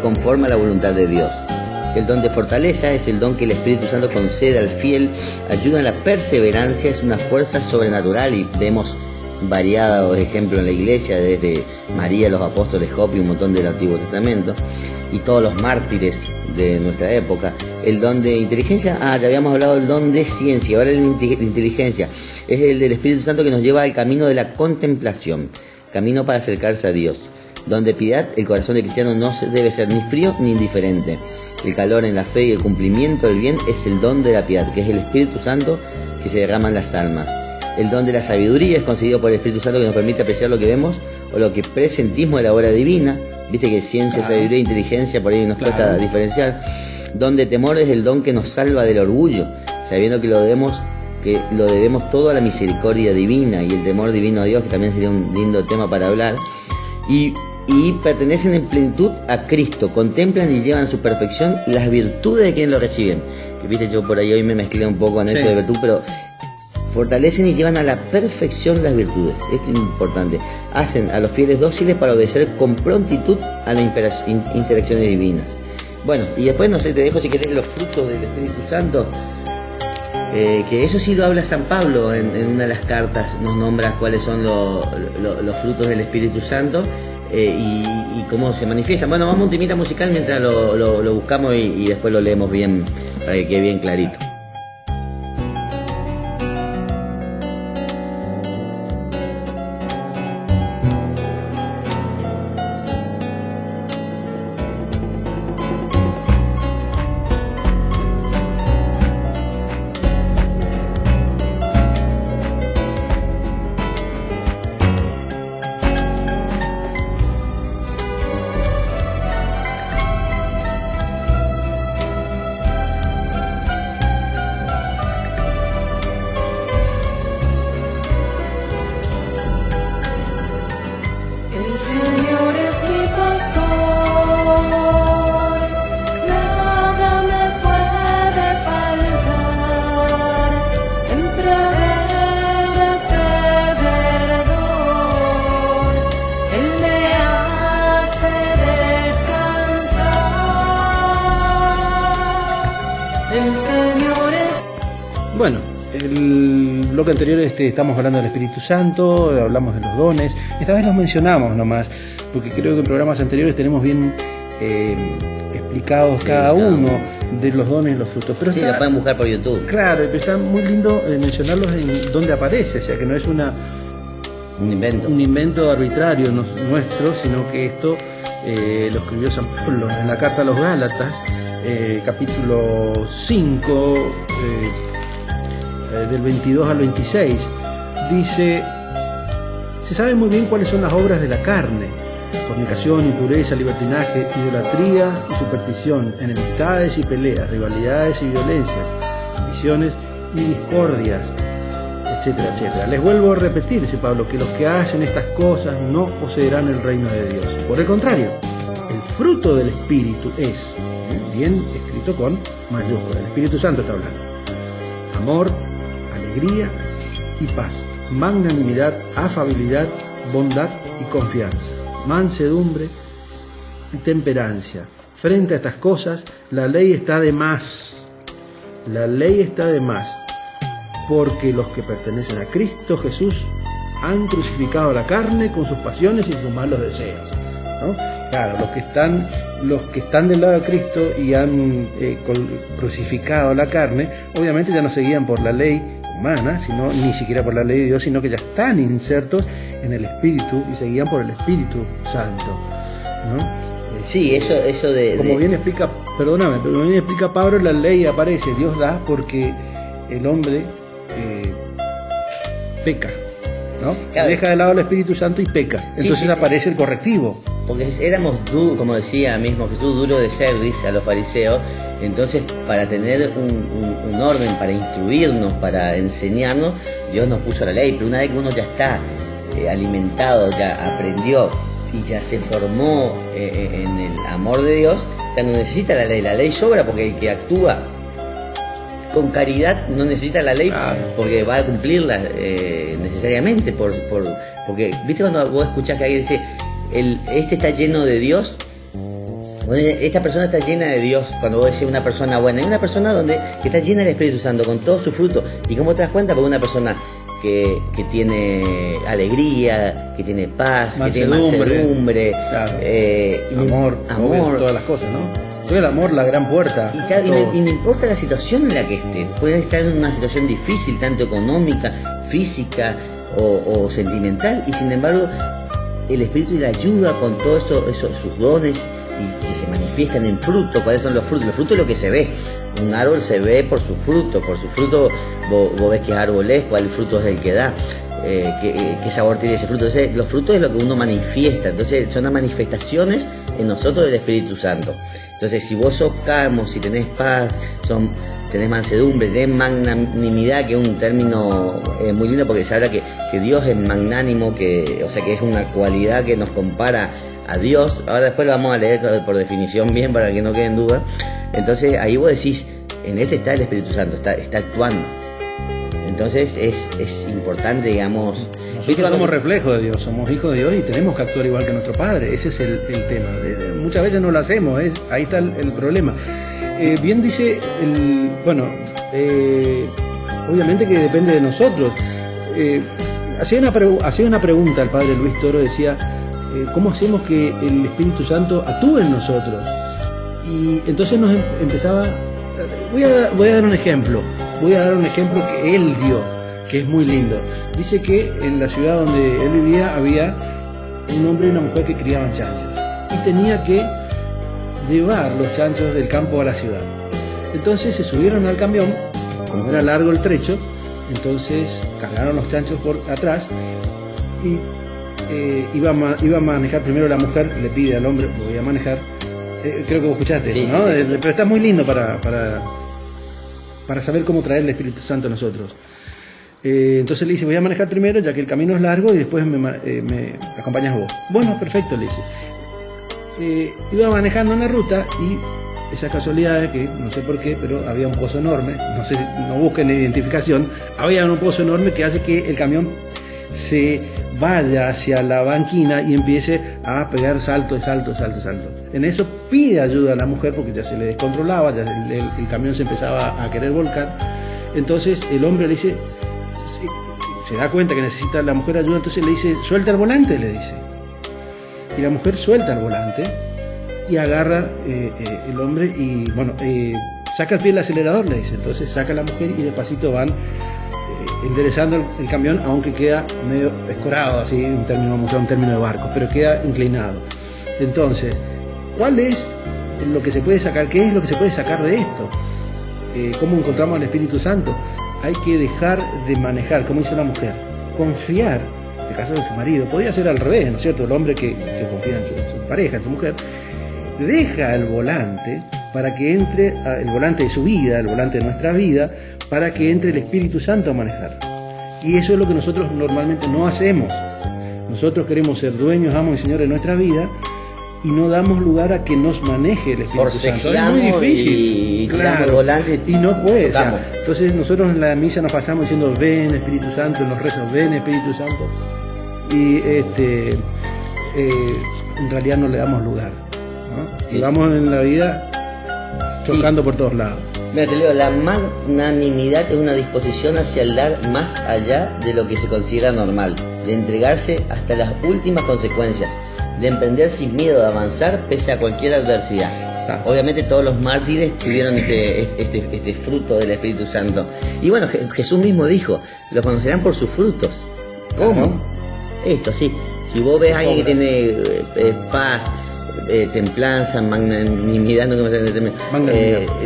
conforme a la voluntad de Dios. El don de fortaleza es el don que el Espíritu Santo concede al fiel, ayuda en la perseverancia, es una fuerza sobrenatural, y vemos variados ejemplos en la Iglesia, desde María, los apóstoles, Job y un montón del Antiguo Testamento, y todos los mártires de nuestra época. El don de inteligencia, ya habíamos hablado del don de ciencia. Ahora el de inteligencia es el del Espíritu Santo que nos lleva al camino de la contemplación, camino para acercarse a Dios. Don de piedad, el corazón del cristiano no debe ser ni frío ni indiferente. El calor en la fe y el cumplimiento del bien es el don de la piedad, que es el Espíritu Santo que se derrama en las almas. El don de la sabiduría es concedido por el Espíritu Santo, que nos permite apreciar lo que vemos o lo que presentimos de la obra divina. Viste que ciencia, sabiduría e inteligencia por ahí nos cuesta diferenciar. Don de temor es el don que nos salva del orgullo, sabiendo que lo debemos todo a la misericordia divina, y el temor divino a Dios, que también sería un lindo tema para hablar. Y pertenecen en plenitud a Cristo, contemplan y llevan a su perfección las virtudes de quienes lo reciben. Que viste, yo por ahí hoy me mezclé un poco en eso de virtud, pero fortalecen y llevan a la perfección las virtudes. Esto es importante. Hacen a los fieles dóciles para obedecer con prontitud a las interacciones divinas. Bueno, y después, no sé, te dejo si querés los frutos del Espíritu Santo, que eso sí lo habla San Pablo en una de las cartas, nos nombra cuáles son los frutos del Espíritu Santo, y cómo se manifiestan. Bueno, vamos a un temita musical mientras lo buscamos y después lo leemos bien, para que quede bien clarito. Bueno, el bloque anterior estamos hablando del Espíritu Santo, hablamos de los dones. Esta vez los mencionamos nomás, porque creo que en programas anteriores tenemos bien explicados cada uno de los dones y los frutos. Pero sí, lo pueden buscar por YouTube. Claro, pero está muy lindo mencionarlos en donde aparece, o sea que no es un invento arbitrario nuestro, sino que esto lo escribió San Pablo en la carta a los Gálatas, capítulo 5, del 22 al 26. Dice: se sabe muy bien cuáles son las obras de la carne: fornicación, impureza, libertinaje, idolatría y superstición, enemistades y peleas, rivalidades y violencias, ambiciones y discordias, etcétera, etcétera. Les vuelvo a repetir, dice Pablo, que los que hacen estas cosas no poseerán el reino de Dios. Por el contrario, el fruto del Espíritu es, bien escrito con mayúsculas, el Espíritu Santo está hablando: amor, alegría y paz, magnanimidad, afabilidad, bondad y confianza, mansedumbre y temperancia. Frente a estas cosas, la ley está de más. La ley está de más, porque los que pertenecen a Cristo Jesús han crucificado la carne con sus pasiones y sus malos deseos, ¿no? Claro, los que están del lado de Cristo y han crucificado la carne, obviamente ya no seguían por la ley humana, sino ni siquiera por la ley de Dios, sino que ya están insertos en el Espíritu y seguían por el Espíritu Santo, ¿no? Sí, eso de... Como bien explica, perdóname, pero bien explica Pablo, la ley aparece, Dios da porque el hombre peca, ¿no? Claro. Deja de lado el Espíritu Santo y peca. Entonces aparece el correctivo. Porque éramos duros, como decía mismo Jesús, duro de service a los fariseos. Entonces, para tener un orden, para instruirnos, para enseñarnos, Dios nos puso la ley. Pero una vez que uno ya está alimentado, ya aprendió y ya se formó en el amor de Dios, ya no necesita la ley. La ley sobra, porque el que actúa con caridad no necesita la ley, porque va a cumplirla necesariamente, porque viste cuando vos escuchás que alguien dice este está lleno de Dios, bueno, esta persona está llena de Dios. Cuando vos decís una persona buena, hay una persona que está llena del Espíritu Santo con todo su fruto. ¿Y cómo te das cuenta? Porque una persona que tiene alegría, que tiene paz, que tiene mansedumbre, amor, todas las cosas, ¿no? Soy el amor, la gran puerta. Y no importa la situación en la que esté. Puede estar en una situación difícil, tanto económica, física o sentimental, y sin embargo el Espíritu le ayuda con todo eso, sus dones, y que se manifiestan en fruto. ¿Cuáles son los frutos? Los frutos es lo que se ve. Un árbol se ve por su fruto. Por su fruto vos ves qué árbol es, cuál fruto es el que da, qué sabor tiene ese fruto. Entonces, los frutos es lo que uno manifiesta. Entonces son las manifestaciones en nosotros del Espíritu Santo. Entonces, si vos sos calmo, si tenés paz, tenés mansedumbre, tenés magnanimidad, que es un término muy lindo, porque se habla que Dios es magnánimo, o sea que es una cualidad que nos compara a Dios. Ahora después lo vamos a leer por definición bien, para que no quede en duda. Entonces ahí vos decís, en este está el Espíritu Santo, está actuando. Entonces es importante, digamos... Nosotros somos reflejo de Dios, somos hijos de Dios y tenemos que actuar igual que nuestro Padre. Ese es el tema. Muchas veces no lo hacemos, ahí está el problema. Bien dice, obviamente que depende de nosotros. Hacía una pregunta al Padre Luis Toro, decía, ¿cómo hacemos que el Espíritu Santo actúe en nosotros? Y entonces nos empezaba... Voy a dar un ejemplo que él dio, que es muy lindo. Dice que en la ciudad donde él vivía había un hombre y una mujer que criaban chanchos y tenía que llevar los chanchos del campo a la ciudad. Entonces se subieron al camión, como era largo el trecho, entonces cargaron los chanchos por atrás y iba a manejar primero la mujer, le pide al hombre, voy a manejar. Creo que vos escuchaste, sí, ¿no? Sí. Pero está muy lindo para saber cómo traer el Espíritu Santo a nosotros. Entonces le dice, voy a manejar primero, ya que el camino es largo, y después me acompañas vos. Bueno, perfecto, le dice. Iba manejando una ruta y esa casualidad que no sé por qué, pero había un pozo enorme, no busquen identificación, había un pozo enorme que hace que el camión se vaya hacia la banquina y empiece a pegar saltos. En eso pide ayuda a la mujer porque ya se le descontrolaba, ya el camión se empezaba a querer volcar. Entonces el hombre le dice, se da cuenta que necesita la mujer ayuda, entonces le dice, suelta el volante, le dice. Y la mujer suelta el volante y agarra el hombre y bueno, saca el pie del acelerador, le dice. Entonces saca la mujer y despacito van enderezando el camión, aunque queda medio escorado, así, vamos a usar un término de barco, pero queda inclinado. Entonces, ¿cuál es lo que se puede sacar? ¿Qué es lo que se puede sacar de esto? ¿Cómo encontramos al Espíritu Santo? Hay que dejar de manejar, como hizo la mujer, confiar, en el caso de su marido, podría ser al revés, ¿no es cierto? El hombre que confía en su pareja, en su mujer, deja el volante para que entre, el volante de su vida, el volante de nuestra vida, para que entre el Espíritu Santo a manejar. Y eso es lo que nosotros normalmente no hacemos. Nosotros queremos ser dueños, amos y señores de nuestra vida y no damos lugar a que nos maneje el Espíritu Santo. Es muy difícil. Y claro, volante y no puede. O sea, entonces nosotros en la misa nos pasamos diciendo ven Espíritu Santo, en los rezos ven Espíritu Santo. Y en realidad no le damos lugar, ¿no? Sí. Y vamos en la vida chocando por todos lados. Mira, te leo, la magnanimidad es una disposición hacia el dar más allá de lo que se considera normal, de entregarse hasta las últimas consecuencias, de emprender sin miedo de avanzar pese a cualquier adversidad. Obviamente todos los mártires tuvieron este fruto del Espíritu Santo. Y bueno, Jesús mismo dijo, los conocerán por sus frutos. ¿Cómo? Esto, sí. Si vos ves a alguien que tiene paz, templanza, magnanimidad, no sé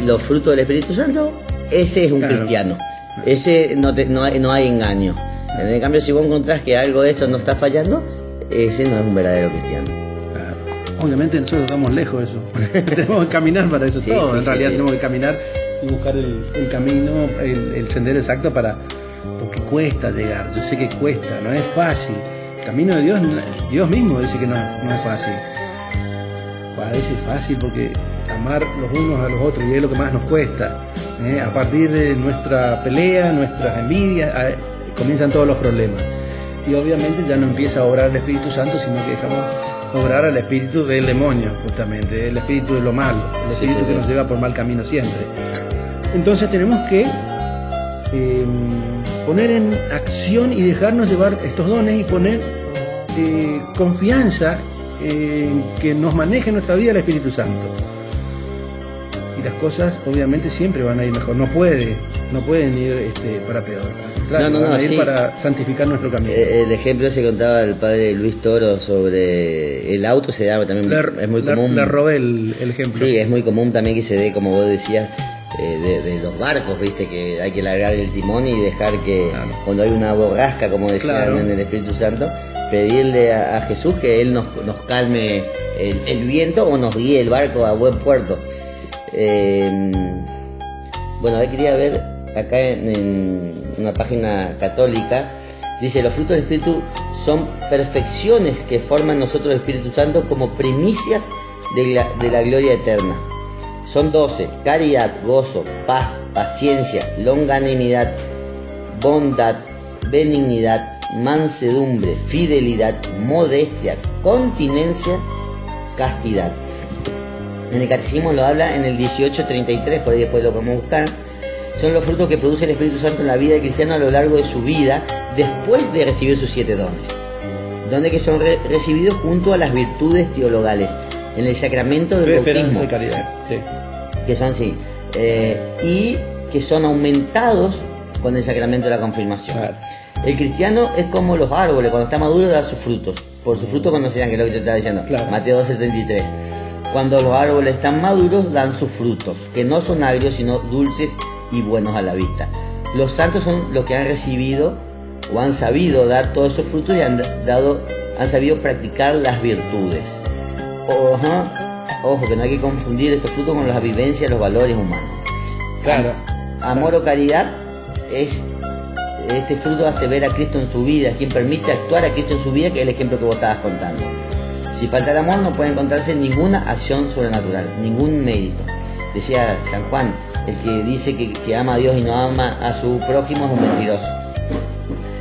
los frutos del Espíritu Santo, ese es un cristiano. Ese no hay engaño. En cambio, si vos encontrás que algo de esto no está fallando, ese no es un verdadero cristiano. Claro. Obviamente nosotros estamos lejos de eso. Tenemos que caminar para eso todo. En realidad tenemos que caminar y buscar el camino, el sendero exacto porque cuesta llegar. Yo sé que cuesta, no es fácil. El camino de Dios mismo dice que no es fácil. Parece fácil porque amar los unos a los otros y es lo que más nos cuesta. A partir de nuestra pelea, nuestras envidias, comienzan todos los problemas. Y obviamente ya no empieza a obrar el Espíritu Santo, sino que dejamos obrar al espíritu del demonio, justamente, el espíritu de lo malo, el espíritu que nos lleva por mal camino siempre. Entonces tenemos que poner en acción y dejarnos llevar estos dones y poner confianza que nos maneje nuestra vida el Espíritu Santo. Y las cosas obviamente siempre van a ir mejor, no pueden ir para peor, van a ir para santificar nuestro camino. El ejemplo se contaba el padre Luis Toro sobre el auto, se da también, es muy común. Le robé el ejemplo. Sí, es muy común también que se dé, como vos decías, de los barcos, viste, que hay que largar el timón y dejar que cuando hay una borrasca, como decían en el Espíritu Santo, pedirle a Jesús que Él nos calme el viento o nos guíe el barco a buen puerto. Bueno, quería ver acá en una página católica, dice: los frutos del Espíritu son perfecciones que forman nosotros el Espíritu Santo como primicias de la gloria eterna. Son 12: caridad, gozo, paz, paciencia, longanimidad, bondad, benignidad, mansedumbre, fidelidad, modestia, continencia, castidad. En el Catecismo lo habla en el 1833, por ahí después lo podemos buscar. Son los frutos que produce el Espíritu Santo en la vida del cristiano a lo largo de su vida, después de recibir sus 7 dones. Dones que son recibidos junto a las virtudes teologales, en el sacramento del bautismo. Que son, y que son aumentados con el sacramento de la confirmación. El cristiano es como los árboles, cuando está maduro da sus frutos. Por sus frutos conocerán, que es lo que te estaba diciendo. Mateo 12:33. Cuando los árboles están maduros dan sus frutos, que no son agrios sino dulces y buenos a la vista. Los santos son los que han recibido o han sabido dar todos esos frutos y han sabido practicar las virtudes. Ojo, que no hay que confundir estos frutos con las vivencias, los valores humanos. Amor o caridad es este fruto hace ver a Cristo en su vida, es quien permite actuar a Cristo en su vida, que es el ejemplo que vos estabas contando. Si falta el amor no puede encontrarse ninguna acción sobrenatural, ningún mérito. Decía San Juan, el que dice que ama a Dios y no ama a su prójimo es un mentiroso.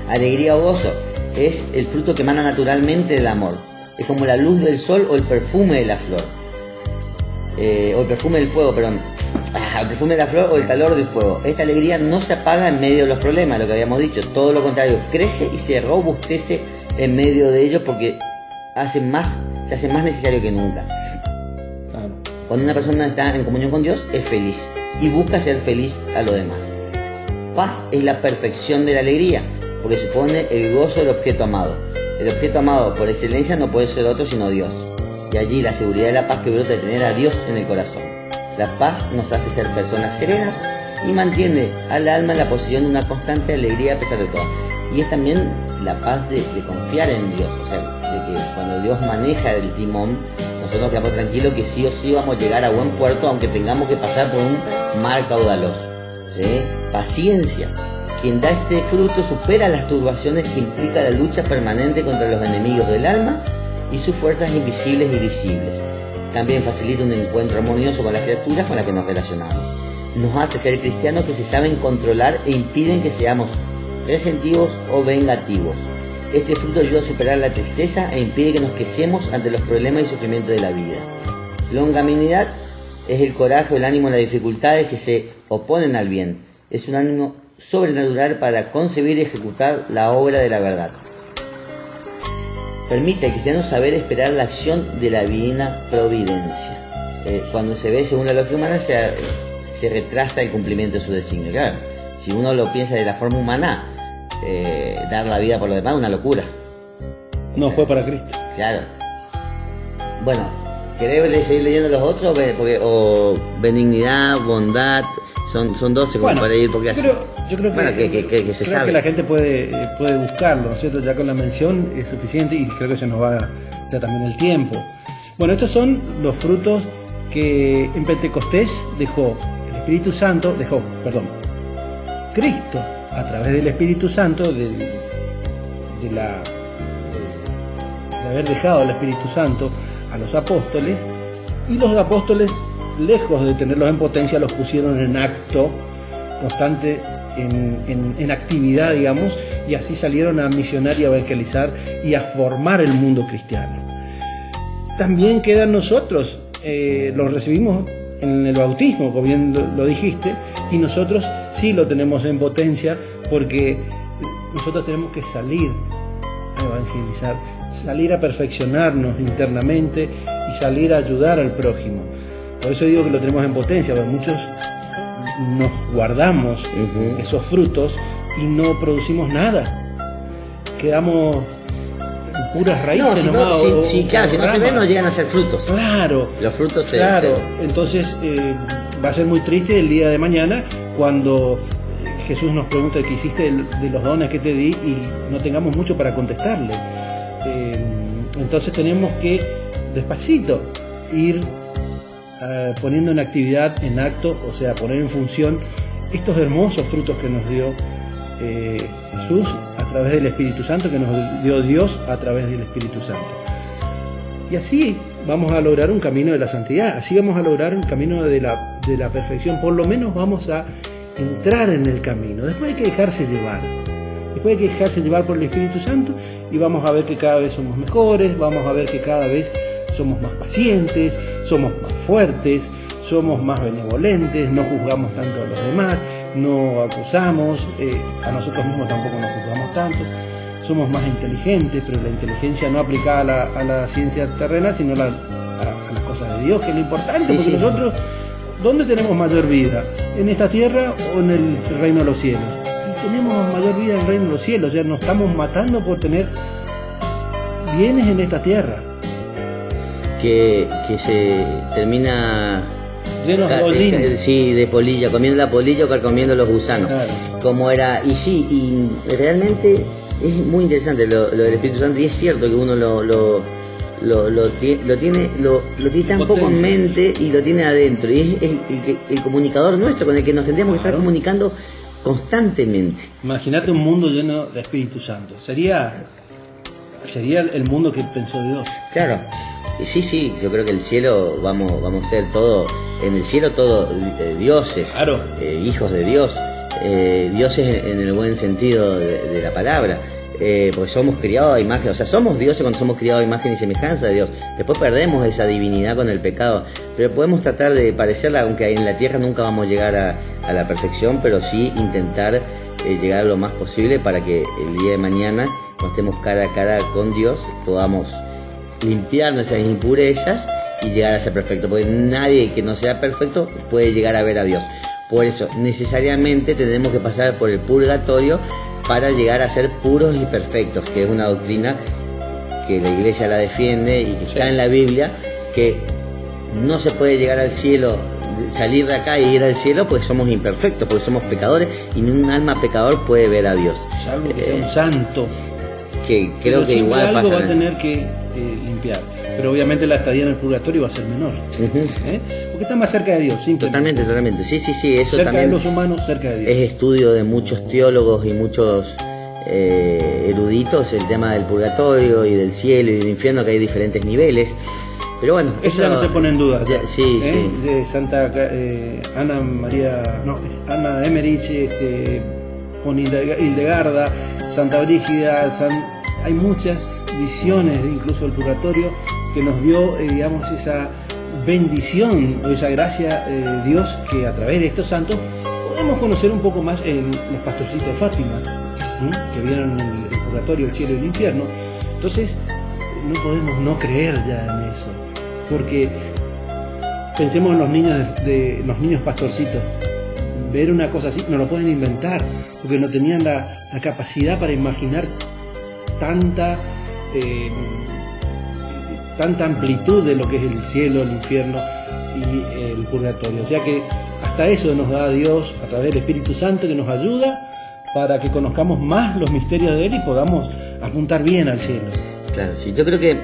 Alegría o gozo es el fruto que emana naturalmente del amor. Es como la luz del sol o el perfume de la flor. O el perfume del fuego, perdón. el perfume de la flor o el calor del fuego. Esta alegría no se apaga en medio de los problemas, lo que habíamos dicho. Todo lo contrario, crece y se robustece en medio de ellos porque se hace más necesario que nunca. Claro. Cuando una persona está en comunión con Dios, es feliz y busca ser feliz a los demás. Paz es la perfección de la alegría, porque supone el gozo del objeto amado. El objeto amado por excelencia no puede ser otro sino Dios. Y allí la seguridad de la paz que brota de tener a Dios en el corazón. La paz nos hace ser personas serenas y mantiene al alma en la posición de una constante alegría a pesar de todo. Y es también la paz de confiar en Dios, o sea, de que cuando Dios maneja el timón, nosotros quedamos tranquilos que sí o sí vamos a llegar a buen puerto, aunque tengamos que pasar por un mar caudaloso. ¿Sí? Paciencia. Quien da este fruto supera las turbaciones que implica la lucha permanente contra los enemigos del alma y sus fuerzas invisibles y visibles. También facilita un encuentro armonioso con las criaturas con las que nos relacionamos. Nos hace ser cristianos que se saben controlar e impiden que seamos resentivos o vengativos. Este fruto ayuda a superar la tristeza e impide que nos quejemos ante los problemas y sufrimientos de la vida. Longanimidad es el coraje o el ánimo en las dificultades que se oponen al bien. Es un ánimo sobrenatural para concebir y ejecutar la obra de la verdad. Permite al cristiano saber esperar la acción de la divina providencia. Cuando se ve según la lógica humana se retrasa el cumplimiento de su designio. Claro, si uno lo piensa de la forma humana, dar la vida por los demás es una locura. No fue para Cristo. Claro. Bueno, ¿querés seguir leyendo los otros? O benignidad, bondad, son 12 como para ir porque yo creo que, bueno, que se creo sabe que la gente puede buscarlo, ¿no es cierto? Ya con la mención es suficiente y creo que se nos va ya también el tiempo. Bueno, estos son los frutos que en Pentecostés Cristo a través del Espíritu Santo, de haber dejado al Espíritu Santo a los apóstoles, y los apóstoles, lejos de tenerlos en potencia, los pusieron en acto constante, en actividad, digamos, y así salieron a misionar y a evangelizar y a formar el mundo cristiano. También quedan nosotros, los recibimos en el bautismo, como bien lo dijiste, y nosotros sí lo tenemos en potencia porque nosotros tenemos que salir a evangelizar, salir a perfeccionarnos internamente y salir a ayudar al prójimo. Por eso digo que lo tenemos en potencia, porque muchos nos guardamos esos frutos y no producimos nada. Quedamos en puras raíces. Si no se ven, no llegan a ser frutos. Claro. Los frutos Entonces va a ser muy triste el día de mañana cuando Jesús nos pregunta qué hiciste de los dones que te di y no tengamos mucho para contestarle. Entonces tenemos que despacito ir poniendo en actividad, en acto, o sea, poner en función estos hermosos frutos que nos dio Jesús a través del Espíritu Santo, que nos dio Dios a través del Espíritu Santo. Y así vamos a lograr un camino de la santidad, así vamos a lograr un camino de la perfección, por lo menos vamos a entrar en el camino. Después hay que dejarse llevar por el Espíritu Santo y vamos a ver que cada vez somos mejores, vamos a ver que cada vez somos más pacientes, somos más fuertes, somos más benevolentes, no juzgamos tanto a los demás, no acusamos, a nosotros mismos tampoco nos juzgamos tanto, somos más inteligentes, pero la inteligencia no aplicada a la ciencia terrena, sino a las cosas de Dios, que es lo importante, porque nosotros, ¿dónde tenemos mayor vida? ¿En esta tierra o en el reino de los cielos? Y tenemos mayor vida en el reino de los cielos, o sea, nos estamos matando por tener bienes en esta tierra. Que se termina llenos de hollín. Sí, de polilla, comiendo la polilla o carcomiendo los gusanos. Claro. Como era, y realmente es muy interesante lo del Espíritu Santo, y es cierto que uno lo tiene tan poco en mente y lo tiene adentro, y es el comunicador nuestro con el que nos tendríamos que estar comunicando constantemente. Imagínate un mundo lleno de Espíritu Santo, sería el mundo que pensó Dios. Claro. Sí, yo creo que el cielo vamos a ser todo, en el cielo todo dioses, claro. Hijos de Dios, dioses en el buen sentido de la palabra, porque somos criados a imagen, o sea, somos dioses cuando somos criados a imagen y semejanza de Dios. Después perdemos esa divinidad con el pecado, pero podemos tratar de parecerla, aunque en la tierra nunca vamos a llegar a la perfección, pero sí intentar llegar lo más posible para que el día de mañana, cuando estemos cara a cara con Dios, podamos limpiar nuestras impurezas y llegar a ser perfecto, porque nadie que no sea perfecto puede llegar a ver a Dios. Por eso necesariamente tenemos que pasar por el purgatorio para llegar a ser puros y perfectos, que es una doctrina que la iglesia la defiende y que está en la Biblia, que no se puede llegar al cielo, salir de acá y ir al cielo, pues somos imperfectos, porque somos pecadores y ni un alma pecador puede ver a Dios. Salvo que sea un santo, que creo que igual algo pasa. Va a tener que limpiar, pero obviamente la estadía en el purgatorio va a ser menor, porque está más cerca de Dios. Totalmente, sí, eso cerca también de los humanos, cerca de Dios. es estudio de muchos teólogos y muchos eruditos, el tema del purgatorio y del cielo y del infierno, que hay diferentes niveles. Pero bueno, eso ya no se pone en duda. Sí. De Santa Ana María, no, es Ana Emmerich, con Hildegarda, Santa Brígida, hay muchas visiones incluso del purgatorio que nos dio, digamos, esa bendición, esa gracia de Dios, que a través de estos santos podemos conocer un poco más los pastorcitos de Fátima, que vieron el purgatorio, el cielo y el infierno. Entonces no podemos no creer ya en eso, porque pensemos en los niños pastorcitos. Ver una cosa así no lo pueden inventar, porque no tenían la capacidad para imaginar tanta amplitud de lo que es el cielo, el infierno y el purgatorio. O sea que hasta eso nos da Dios a través del Espíritu Santo, que nos ayuda para que conozcamos más los misterios de Él y podamos apuntar bien al cielo. Claro, sí, yo creo que,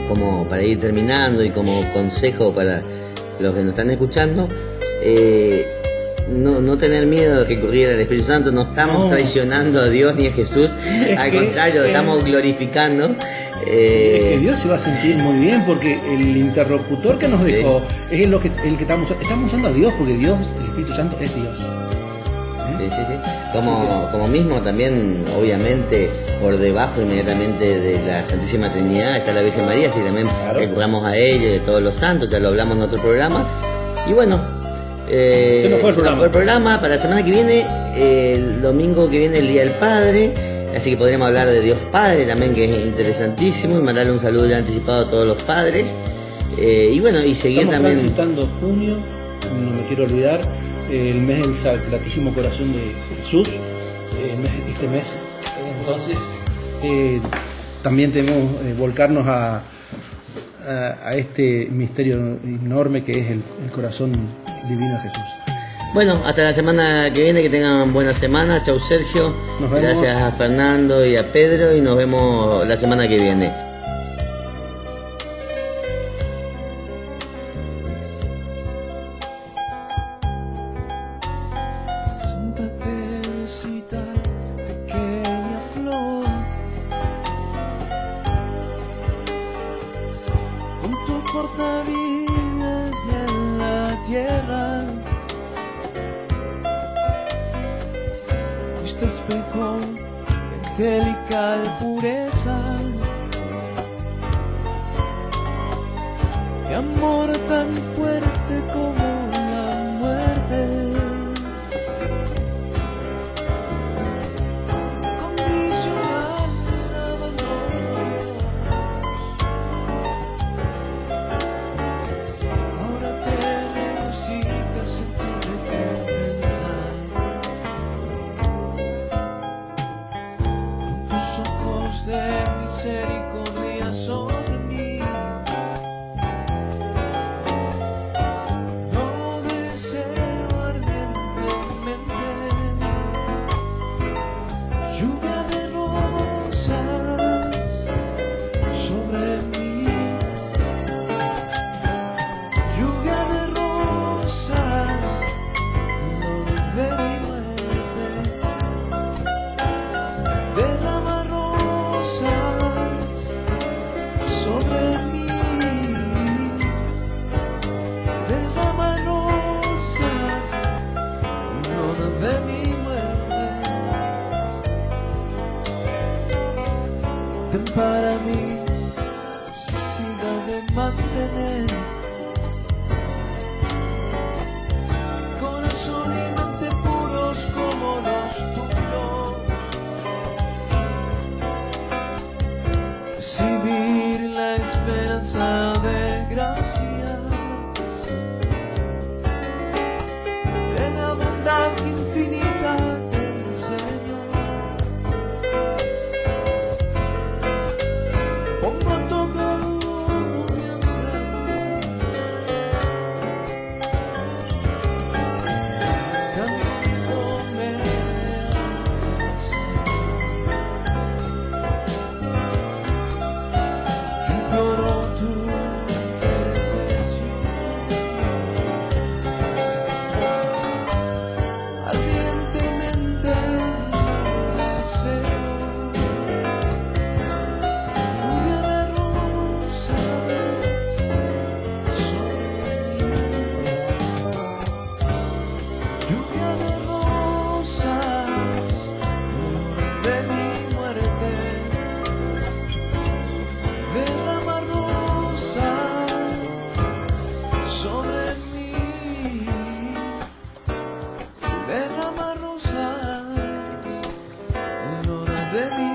como para ir terminando y como consejo para los que nos están escuchando, no tener miedo de recurrir al Espíritu Santo. No estamos traicionando a Dios ni a Jesús, al contrario, estamos glorificando. Es que Dios se va a sentir muy bien, porque el interlocutor que nos dejó es el que estamos usando a Dios, porque Dios, el Espíritu Santo, es Dios. Sí. Como mismo también, obviamente, por debajo inmediatamente de la Santísima Trinidad está la Virgen María, así también recurramos a ella y de todos los santos, ya lo hablamos en otro programa. Y bueno, se nos fue el programa para la semana que viene, el domingo que viene, el Día del Padre, así que podremos hablar de Dios Padre también, que es interesantísimo, y mandarle un saludo ya anticipado a todos los padres. Y bueno, y seguir Estamos también transitando junio, no me quiero olvidar, el mes del Sacratísimo Corazón de Jesús, este mes. Entonces también tenemos volcarnos a este misterio enorme que es el corazón divino de Jesús. Bueno, hasta la semana que viene, que tengan buena semana. Chau Sergio, nos vemos. Gracias a Fernando y a Pedro, y nos vemos la semana que viene. Angelical pureza, de amor tan fuerte como la muerte, condicional abandono. Ahora te regocijas en tu recompensa. De misericordia sobre mí, no deseo arder Ven para mí, necesidad de mantener corazón y mente puros como los tuyos. Recibir la esperanza de gracias, de la bondad infinita del Señor. Pongo todo mi ansiedad, caminándome imploro tu intercesión. Ardientemente deseo lluvia de rosas sobre mí, lluvia de rosas de mi muerte, derrama rosas sobre mí, derrama rosas en hora de mi